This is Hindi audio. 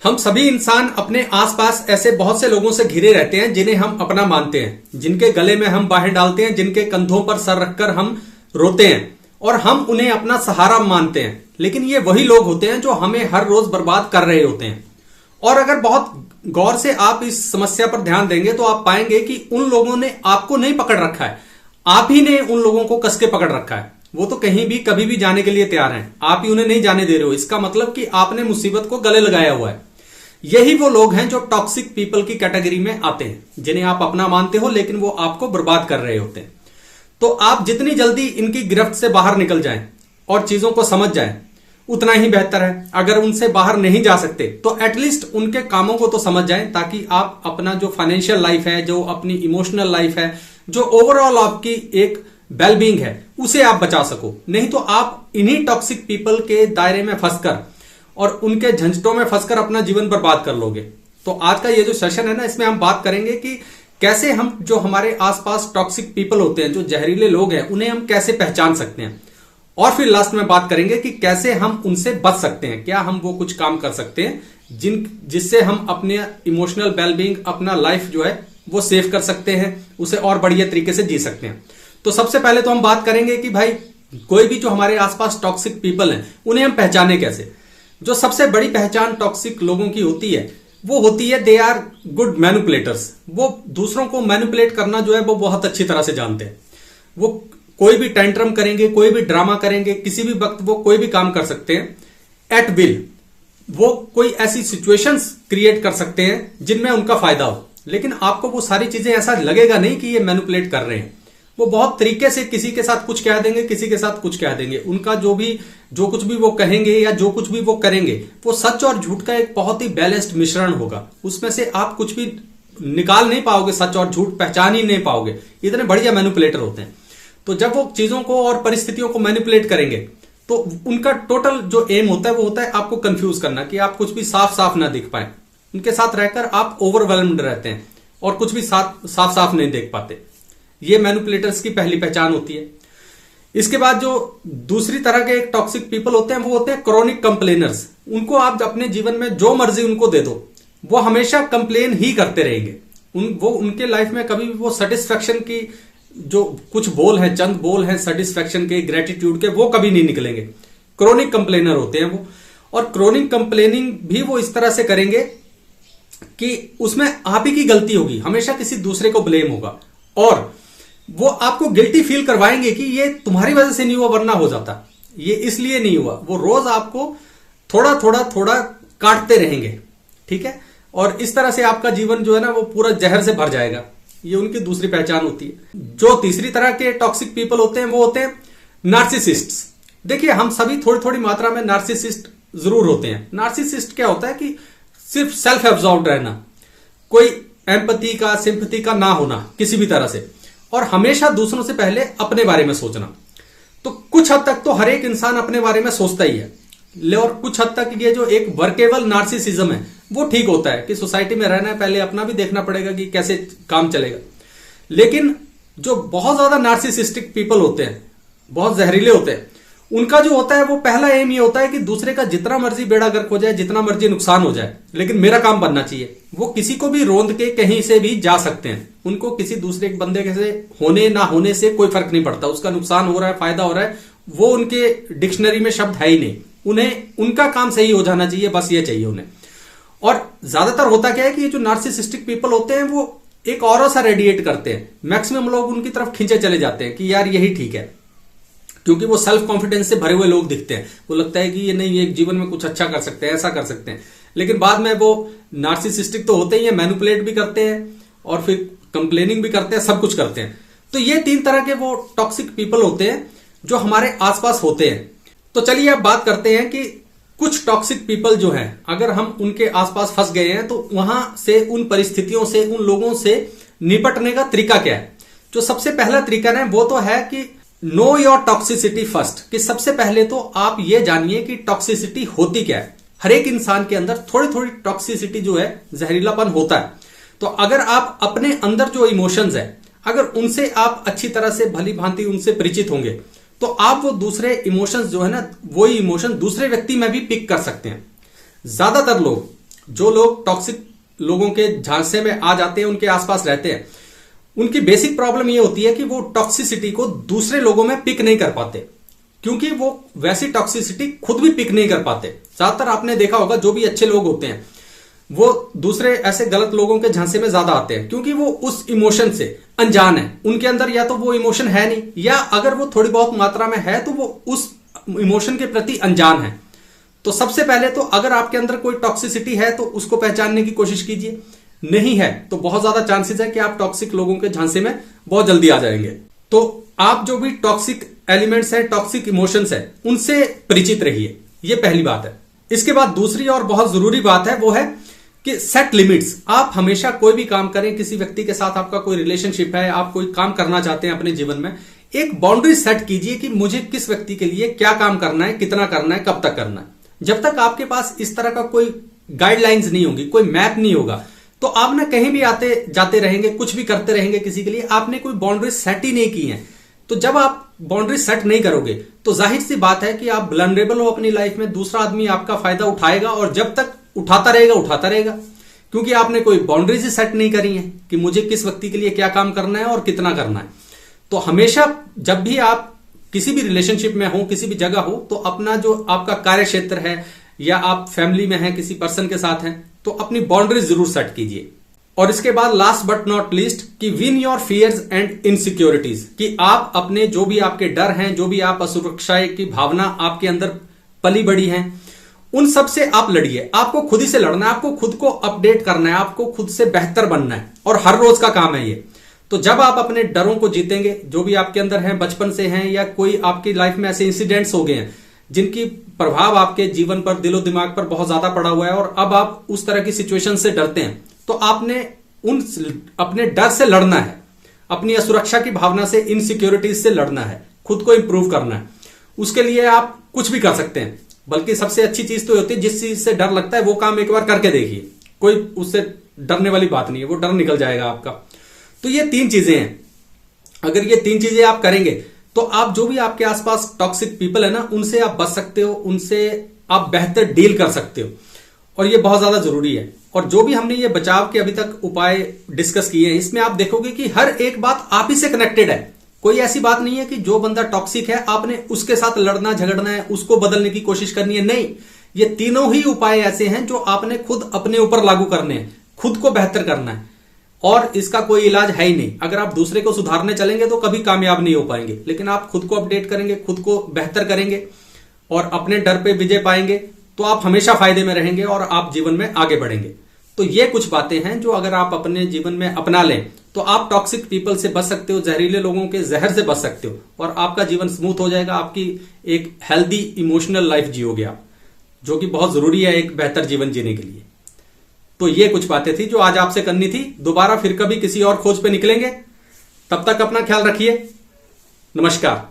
हम सभी इंसान अपने आसपास ऐसे बहुत से लोगों से घिरे रहते हैं जिन्हें हम अपना मानते हैं, जिनके गले में हम बाहें डालते हैं, जिनके कंधों पर सर रखकर हम रोते हैं और हम उन्हें अपना सहारा मानते हैं। लेकिन ये वही लोग होते हैं जो हमें हर रोज बर्बाद कर रहे होते हैं। और अगर बहुत गौर से आप इस समस्या पर ध्यान देंगे तो आप पाएंगे कि उन लोगों ने आपको नहीं पकड़ रखा है, आप ही ने उन लोगों को कसके पकड़ रखा है। वो तो कहीं भी कभी भी जाने के लिए तैयार हैं, आप ही उन्हें नहीं जाने दे रहे हो। इसका मतलब कि आपने मुसीबत को गले लगाया हुआ है। यही वो लोग हैं जो टॉक्सिक पीपल की कैटेगरी में आते हैं, जिन्हें आप अपना मानते हो लेकिन वो आपको बर्बाद कर रहे होते हैं। तो आप जितनी जल्दी इनकी गिरफ्त से बाहर निकल जाएं और चीजों को समझ जाएं उतना ही बेहतर है। अगर उनसे बाहर नहीं जा सकते तो एटलीस्ट उनके कामों को तो समझ जाएं, ताकि आप अपना जो फाइनेंशियल लाइफ है, जो अपनी इमोशनल लाइफ है, जो ओवरऑल आपकी एक वेलबींग है, उसे आप बचा सको। नहीं तो आप इन्हीं टॉक्सिक पीपल के दायरे में फंसकर और उनके झंझटों में फंसकर अपना जीवन बर्बाद कर लोगे। तो आज का ये जो सेशन है ना, इसमें हम बात करेंगे कि कैसे हम जो हमारे आसपास टॉक्सिक पीपल होते हैं, जो जहरीले लोग हैं, उन्हें हम कैसे पहचान सकते हैं। और फिर लास्ट में बात करेंगे कि कैसे हम उनसे बच सकते हैं। क्या हम वो कुछ काम कर सकते हैं जिससे हम अपने इमोशनल वेलबींग, अपना लाइफ जो है वो सेव कर सकते हैं, उसे और बढ़िया तरीके से जी सकते हैं। तो सबसे पहले तो हम बात करेंगे कि भाई कोई भी जो हमारे आसपास टॉक्सिक पीपल हैं उन्हें हम पहचाने कैसे। जो सबसे बड़ी पहचान टॉक्सिक लोगों की होती है वो होती है दे आर गुड मैनिपुलेटर्स। वो दूसरों को मैनिपुलेट करना जो है वो बहुत अच्छी तरह से जानते हैं। वो कोई भी टेंट्रम करेंगे, कोई भी ड्रामा करेंगे, किसी भी वक्त वो कोई भी काम कर सकते हैं एट विल। वो कोई ऐसी सिचुएशंस क्रिएट कर सकते हैं जिनमें उनका फायदा हो, लेकिन आपको वो सारी चीजें ऐसा लगेगा नहीं कि ये मैनिपुलेट कर रहे हैं। वो बहुत तरीके से किसी के साथ कुछ कह देंगे, किसी के साथ कुछ कह देंगे। उनका जो कुछ भी वो कहेंगे या जो कुछ भी वो करेंगे, वो सच और झूठ का एक बहुत ही बैलेंस्ड मिश्रण होगा। उसमें से आप कुछ भी निकाल नहीं पाओगे, सच और झूठ पहचान ही नहीं पाओगे। इतने बढ़िया मैनिपुलेटर होते हैं। तो जब वो चीजों को और परिस्थितियों को मैनिपुलेट करेंगे तो उनका टोटल जो एम होता है वो होता है आपको कंफ्यूज करना, कि आप कुछ भी साफ साफ ना देख पाए। उनके साथ रहकर आप ओवरवेलम्ड रहते हैं और कुछ भी साफ साफ नहीं देख पाते। ये मैनिपुलेटर्स की पहली पहचान होती है। इसके बाद जो दूसरी तरह के टॉक्सिक पीपल होते हैं वो होते हैं क्रॉनिक कंप्लेनर्स। उनको आप अपने जीवन में जो मर्जी उनको दे दो, वो हमेशा कंप्लेन ही करते रहेंगे। उनके लाइफ में कभी भी वो सेटिस्फेक्शन की जो कुछ बोल है, चंद बोल है सेटिस्फेक्शन के, ग्रेटिट्यूड के, वो कभी नहीं निकलेंगे। क्रोनिक कंप्लेनर होते हैं वो। और क्रोनिक कंप्लेनिंग भी वो इस तरह से करेंगे कि उसमें आप ही की गलती होगी, हमेशा किसी दूसरे को ब्लेम होगा। और वो आपको गिल्टी फील करवाएंगे कि ये तुम्हारी वजह से नहीं हुआ, वरना हो जाता, ये इसलिए नहीं हुआ। वो रोज आपको थोड़ा थोड़ा थोड़ा काटते रहेंगे, ठीक है। और इस तरह से आपका जीवन जो है ना वो पूरा जहर से भर जाएगा। ये उनकी दूसरी पहचान होती है। जो तीसरी तरह के टॉक्सिक पीपल होते हैं वो होते हैं नार्सिसिस्ट्स। देखिए, हम सभी थोड़ी थोड़ी मात्रा में नार्सिसिस्ट जरूर होते हैं। नार्सिसिस्ट क्या होता है कि सिर्फ सेल्फ एब्जॉर्ब्ड रहना, कोई एम्पैथी का, सिंपैथी का ना होना किसी भी तरह से, और हमेशा दूसरों से पहले अपने बारे में सोचना। तो कुछ हद तक तो हर एक इंसान अपने बारे में सोचता ही है, और कुछ हद तक ये जो एक वर्केबल नार्सिसिज्म है वो ठीक होता है कि सोसाइटी में रहना है, पहले अपना भी देखना पड़ेगा कि कैसे काम चलेगा। लेकिन जो बहुत ज्यादा नार्सिसिस्टिक पीपल होते हैं, बहुत जहरीले होते हैं, उनका जो होता है वो पहला एम ये होता है कि दूसरे का जितना मर्जी बेड़ा गर्क हो जाए, जितना मर्जी नुकसान हो जाए, लेकिन मेरा काम बनना चाहिए। वो किसी को भी रोंद के कहीं से भी जा सकते हैं। उनको किसी दूसरे बंदे के से होने ना होने से कोई फर्क नहीं पड़ता। उसका नुकसान हो रहा है, फायदा हो रहा है, वो उनके डिक्शनरी में शब्द है ही नहीं। उन्हें उनका काम सही हो जाना चाहिए, बस ये चाहिए उन्हें। और ज्यादातर होता क्या है कि ये जो नार्सिसिस्टिक पीपल होते हैं वो एक और सा रेडिएट करते हैं। मैक्सिमम लोग उनकी तरफ खींचे चले जाते हैं कि यार यही ठीक है, क्योंकि वो सेल्फ कॉन्फिडेंस से भरे हुए लोग दिखते हैं। वो लगता है कि ये नहीं, ये जीवन में कुछ अच्छा कर सकते हैं, ऐसा कर सकते हैं। लेकिन बाद में वो नार्सिसिस्टिक तो होते ही है, मैनिपुलेट भी करते हैं और फिर कंप्लेनिंग भी करते हैं, सब कुछ करते हैं। तो ये तीन तरह के वो टॉक्सिक पीपल होते हैं जो हमारे आसपास होते हैं। तो चलिए अब बात करते हैं कि कुछ टॉक्सिक पीपल जो हैं, अगर हम उनके आसपास फंस गए हैं तो वहां से, उन परिस्थितियों से, उन लोगों से निपटने का तरीका क्या है। जो सबसे पहला तरीका है वो तो है कि नो योर टॉक्सिसिटी फर्स्ट। कि सबसे पहले तो आप ये जानिए कि टॉक्सिसिटी होती क्या है। हर एक इंसान के अंदर थोड़ी थोड़ी टॉक्सिसिटी जो है, जहरीलापन होता है। तो अगर आप अपने अंदर जो इमोशंस है, अगर उनसे आप अच्छी तरह से भली भांति उनसे परिचित होंगे तो आप वो दूसरे इमोशंस जो है ना, वही इमोशन दूसरे व्यक्ति में भी पिक कर सकते हैं। ज्यादातर लोग जो लोग टॉक्सिक लोगों के झांसे में आ जाते हैं, उनके आसपास रहते हैं, उनकी बेसिक प्रॉब्लम ये होती है कि वो टॉक्सिसिटी को दूसरे लोगों में पिक नहीं कर पाते, क्योंकि वो वैसी टॉक्सिसिटी खुद भी पिक नहीं कर पाते। ज्यादातर आपने देखा होगा जो भी अच्छे लोग होते हैं वो दूसरे ऐसे गलत लोगों के झांसे में ज्यादा आते हैं, क्योंकि वो उस इमोशन से अनजान है। उनके अंदर या तो वो इमोशन है नहीं, या अगर वो थोड़ी बहुत मात्रा में है तो वो उस इमोशन के प्रति अनजान है। तो सबसे पहले तो अगर आपके अंदर कोई टॉक्सिसिटी है तो उसको पहचानने की कोशिश कीजिए। नहीं है तो बहुत ज्यादा चांसेस है कि आप टॉक्सिक लोगों के झांसे में बहुत जल्दी आ जाएंगे। तो आप जो भी टॉक्सिक एलिमेंट्स है, टॉक्सिक इमोशंस है, उनसे परिचित रहिए। ये पहली बात है। इसके बाद दूसरी और बहुत जरूरी बात है, वो है कि सेट लिमिट्स। आप हमेशा कोई भी काम करें, किसी व्यक्ति के साथ आपका कोई रिलेशनशिप है, आप कोई काम करना चाहते हैं अपने जीवन में, एक बाउंड्री सेट कीजिए कि मुझे किस व्यक्ति के लिए क्या काम करना है, कितना करना है, कब तक करना है। जब तक आपके पास इस तरह का कोई गाइडलाइंस नहीं होगी, कोई मैप नहीं होगा, तो आप ना कहीं भी आते जाते रहेंगे, कुछ भी करते रहेंगे किसी के लिए। आपने कोई बाउंड्री सेट ही नहीं की है। तो जब आप बाउंड्री सेट नहीं करोगे तो जाहिर सी बात है कि आप वल्नरेबल हो अपनी लाइफ में। दूसरा आदमी आपका फायदा उठाएगा, और जब तक उठाता रहेगा, क्योंकि आपने कोई बाउंड्रीज सेट नहीं करी है कि मुझे किस व्यक्ति के लिए क्या काम करना है और कितना करना है। तो हमेशा जब भी आप किसी भी रिलेशनशिप में हो, किसी भी जगह हो, तो अपना जो आपका कार्य क्षेत्र है, या आप फैमिली में हैं, किसी पर्सन के साथ हैं, तो अपनी बाउंड्रीज जरूर सेट कीजिए। और इसके बाद लास्ट बट नॉट लीस्ट कि win your fears and insecurities, कि आप अपने जो भी आपके डर हैं, जो भी आप असुरक्षा की भावना आपके अंदर पली बड़ी हैं, उन सब से आप लड़िए। आपको खुद ही से लड़ना है, आपको खुद को अपडेट करना है, आपको खुद से बेहतर बनना है, और हर रोज का काम है ये। तो जब आप अपने डरों को जीतेंगे, जो भी आपके अंदर हैं, बचपन से हैं, या कोई आपकी लाइफ में ऐसे इंसिडेंट्स हो गए हैं जिनकी प्रभाव आपके जीवन पर, दिलो दिमाग पर बहुत ज्यादा पड़ा हुआ है, और अब आप उस तरह की सिचुएशन से डरते हैं, तो आपने उन अपने डर से लड़ना है, अपनी असुरक्षा की भावना से, इनसिक्योरिटीज से लड़ना है, खुद को इंप्रूव करना है। उसके लिए आप कुछ भी कर सकते हैं। बल्कि सबसे अच्छी चीज तो होती है, जिस चीज से डर लगता है वो काम एक बार करके देखिए। कोई उससे डरने वाली बात नहीं है, वो डर निकल जाएगा आपका। तो ये 3 चीजें हैं। अगर ये 3 चीजें आप करेंगे तो आप जो भी आपके आसपास टॉक्सिक पीपल है ना, उनसे आप बच सकते हो, उनसे आप बेहतर डील कर सकते हो, और ये बहुत ज्यादा जरूरी है। और जो भी हमने ये बचाव के अभी तक उपाय डिस्कस किए हैं, इसमें आप देखोगे कि हर एक बात आप ही से कनेक्टेड है। कोई ऐसी बात नहीं है कि जो बंदा टॉक्सिक है आपने उसके साथ लड़ना झगड़ना है, उसको बदलने की कोशिश करनी है। नहीं, ये तीनों ही उपाय ऐसे हैं जो आपने खुद अपने ऊपर लागू करने हैं, खुद को बेहतर करना है, और इसका कोई इलाज है ही नहीं। अगर आप दूसरे को सुधारने चलेंगे तो कभी कामयाब नहीं हो पाएंगे, लेकिन आप खुद को अपडेट करेंगे, खुद को बेहतर करेंगे, और अपने डर पे विजय पाएंगे, तो आप हमेशा फायदे में रहेंगे और आप जीवन में आगे बढ़ेंगे। तो ये कुछ बातें हैं जो अगर आप अपने जीवन में अपना लें तो आप टॉक्सिक पीपल से बच सकते हो, जहरीले लोगों के जहर से बच सकते हो, और आपका जीवन स्मूथ हो जाएगा। आपकी एक हेल्दी इमोशनल लाइफ जियोगे आप, जो कि बहुत जरूरी है एक बेहतर जीवन जीने के लिए। तो ये कुछ बातें थी जो आज आपसे करनी थी। दोबारा फिर कभी किसी और खोज पे निकलेंगे। तब तक अपना ख्याल रखिए। नमस्कार।